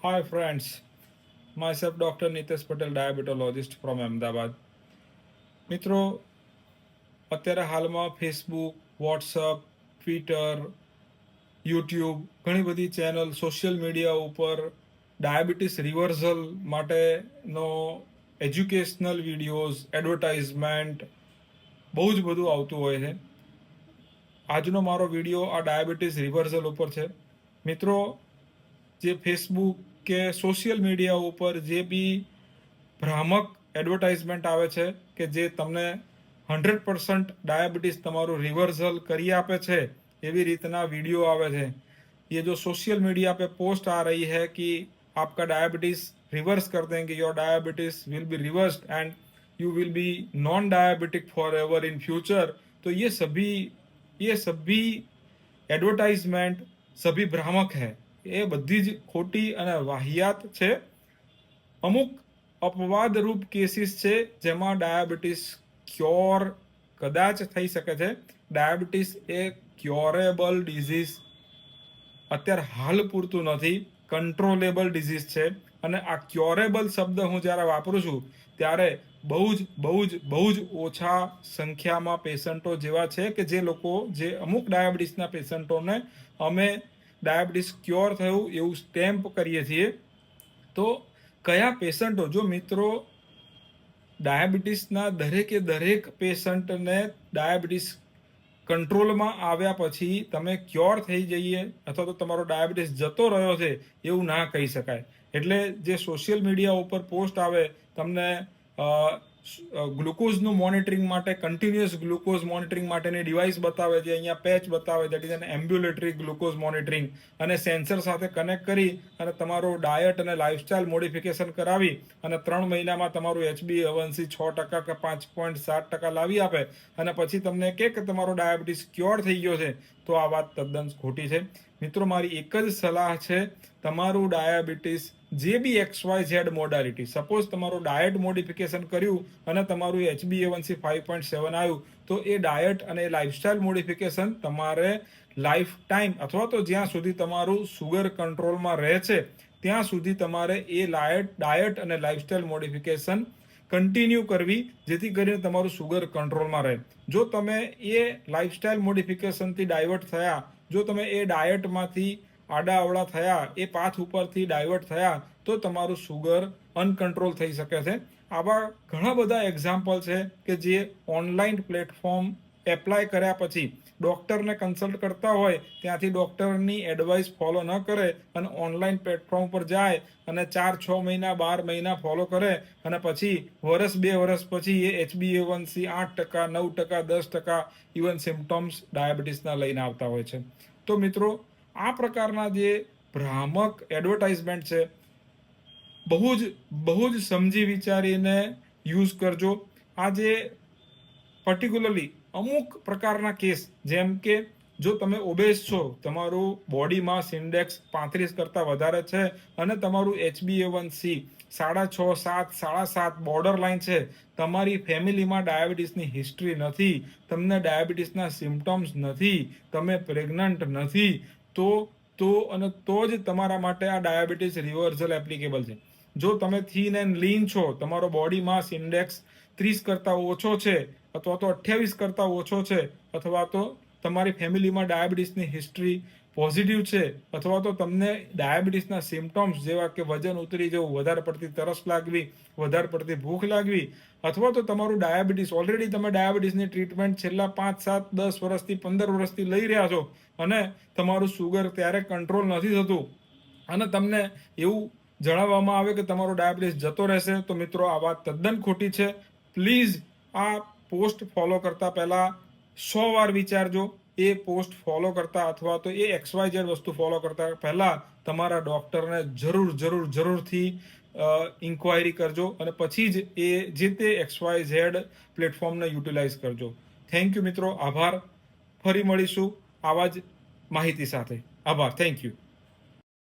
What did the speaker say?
Hi friends, myself Dr. Nitesh Patel, diabetologist from Ahmedabad. મિત્રો, અત્યારે હાલમાં ફેસબુક, વોટ્સઅપ, ટ્વિટર, યુટ્યુબ, ઘણી બધી ચેનલ, સોશિયલ મીડિયા ઉપર ડાયાબિટીસ રિવર્સલ માટેનો એજ્યુકેશનલ વિડીયોઝ, એડવર્ટાઇઝમેન્ટ બહુ જ બધું આવતું હોય છે. આજનો મારો વિડીયો આ ડાયાબિટીસ રિવર્સલ ઉપર છે. મિત્રો, જે ફેસબુક કે સોશિયલ મીડિયા ઉપર જે બી ભ્રામક એડવર્ટાઇઝમેન્ટ આવે છે કે જે તમને 100% डायबिटीज તમારું रिवर्सल કરી આપે છે, એવી રીતના वीडियो आवे છે. ये जो सोशल मीडिया पे पोस्ट आ रही है कि आपका डायबिटीज रिवर्स कर देंगे, your diabetes will be reversed and you will be non diabetic for ever in future, तो ये सभी एडवर्टाइजमेंट सभी भ्रामक है. એ બધી જ ખોટી અને વાહિયાત છે. અમુક અપવાદરૂપ કેસીસ છે જેમાં ડાયાબિટીસ ક્યોર કદાચ થઈ શકે છે. ડાયાબિટીસ એ ક્યોરેબલ ડિઝીઝ અત્યારે હાલ પૂરતું નથી, કંટ્રોલેબલ ડિઝીઝ છે. અને આ ક્યોરેબલ શબ્દ હું જ્યારે વાપરું છું ત્યારે બહુ જ ઓછા સંખ્યામાં પેશન્ટો જેવા છે કે જે લોકો, જે અમુક ડાયાબિટીસના પેશન્ટોને અમે ડાયાબિટીસ ક્યોર થયું એવું સ્ટેમ્પ કરીએ છીએ. તો કયા પેશન્ટો, જો મિત્રો ડાયાબિટીસના દરેક પેશન્ટને ડાયાબિટીસ કંટ્રોલમાં આવ્યા પછી તમે ક્યોર થઈ જઈએ અથવા તો તમારો ડાયાબિટીસ જતો રહ્યો છે એવું ના કહી શકાય. એટલે જે સોશિયલ મીડિયા ઉપર પોસ્ટ આવે, તમને ગ્લુકોઝનું મોનિટરિંગ માટે, કન્ટિન્યુઅસ ગ્લુકોઝ મોનિટરિંગ માટેની ડિવાઇસ બતાવે છે, અહીંયા પેચ બતાવે, that is an ambulatory glucose monitoring, અને સેન્સર સાથે કનેક્ટ કરી અને તમારું ડાયટ અને લાઇફસ્ટાઇલ મોડિફિકેશન કરાવી અને 3 મહિનામાં તમારું HbA1c 6% કે 5.7% લાવી આપે અને પછી તમને કહે કે તમારો ડાયાબિટીસ ક્યોર થઈ ગયો છે, તો આ વાત તદ્દન ખોટી છે. મિત્રો, મારી એક જ સલાહ છે, તમારું ડાયાબિટીસ જે બી XYZ મોડાલિટી, સપોઝ તમારું ડાયટ મોડિફિકેશન કર્યું અને તમારું HbA1c 5.7 આવ્યું, તો એ ડાયટ અને લાઇફસ્ટાઇલ મોડિફિકેશન તમારે લાઈફ ટાઈમ અથવા તો જ્યાં સુધી તમારું સુગર કંટ્રોલમાં રહે છે ત્યાં સુધી તમારે એ ડાયટ અને લાઇફસ્ટાઇલ મોડિફિકેશન કન્ટિન્યુ કરવી, જેથી કરીને તમારું સુગર કંટ્રોલમાં રહે. જો તમે એ લાઇફસ્ટાઇલ મોડિફિકેશનથી ડાયવર્ટ થયા, જો તમે એ ડાયટમાંથી આડાઅવળા થયા, એ પાથ ઉપરથી ડાયવર્ટ થયા, તો તમારું સુગર અનકન્ટ્રોલ થઈ શકે છે. આવા ઘણા બધા એક્ઝામ્પલ છે કે જે ઓનલાઈન પ્લેટફોર્મ એપ્લાય કર્યા પછી ડૉક્ટરને કન્સલ્ટ કરતા હોય ત્યાંથી ડૉક્ટરની એડવાઇસ ફોલો ન કરે અને ઓનલાઈન પ્લેટફોર્મ પર જાય અને 4-6 મહિના 12 મહિના ફોલો કરે અને પછી વર્ષ 2 વર્ષ પછી એ HbA1c 8%, 9%, 10% ઇવન સિમ્ટમ્સ ડાયાબિટીસના લઈને આવતા હોય છે. તો મિત્રો, આ પ્રકારના જે ભ્રામક એડવર્ટાઇઝમેન્ટ છે, બહુ જ સમજી વિચારીને યુઝ કરજો. આ જે પર્ટિક્યુલરલી અમુક પ્રકારના કેસ, જેમ કે જો તમે ઓબેસ છો, તમારું બોડી માસ ઇન્ડેક્સ 35 કરતાં વધારે છે અને તમારું HbA1c 6.5, 7, 7.5 બોર્ડર લાઇન છે, તમારી ફેમિલીમાં ડાયાબિટીસની હિસ્ટ્રી નથી, તમને ડાયાબિટીસના સિમ્ટમ્સ નથી, તમે પ્રેગ્નન્ટ નથી, તો જ તમારા માટે આ ડાયાબિટીસ રિવર્સલ એપ્લિકેબલ છે. જો તમે થીન એન્ડ લીન છો, તમારો બોડી માસ ઇન્ડેક્સ 30 કરતાં ઓછો છે અથવા તો 28 કરતાં ઓછો છે, અથવા તો તમારી ફેમિલીમાં ડાયાબિટીસની હિસ્ટ્રી પોઝિટિવ છે, અથવા તો તમને ડાયાબિટીસના સિમ્ટમ્સ જેવા કે વજન ઉતરી જવું, વધારે પડતી તરસ લાગવી, વધારે પડતી ભૂખ લાગવી, અથવા તો તમારું ડાયાબિટીસ, ઓલરેડી તમે ડાયાબિટીસની ટ્રીટમેન્ટ છેલ્લા 5, 7, 10 વર્ષથી, 15 વર્ષથી લઈ રહ્યા છો અને તમારું સુગર ત્યારે કંટ્રોલ નથી થતું અને તમને એવું જણાવવામાં આવે કે તમારો ડાયાબિટીસ જતો રહેશે, તો મિત્રો, આ વાત તદ્દન ખોટી છે. પ્લીઝ આ પોસ્ટ ફોલો કરતા પહેલા 100 વાર વિચારજો. એ પોસ્ટ ફોલો કરતા અથવા તો એ XYZ વસ્તુ ફોલો કરતા પહેલા તમારા ડૉક્ટરને જરૂરથી ઇન્ક્વાયરી કરજો અને પછી જ એ જે તે XYZ પ્લેટફોર્મને યુટિલાઇઝ કરજો. થેન્ક યુ મિત્રો, આભાર. ફરી મળીશું આવા જ માહિતી સાથે. આભાર. Thank you.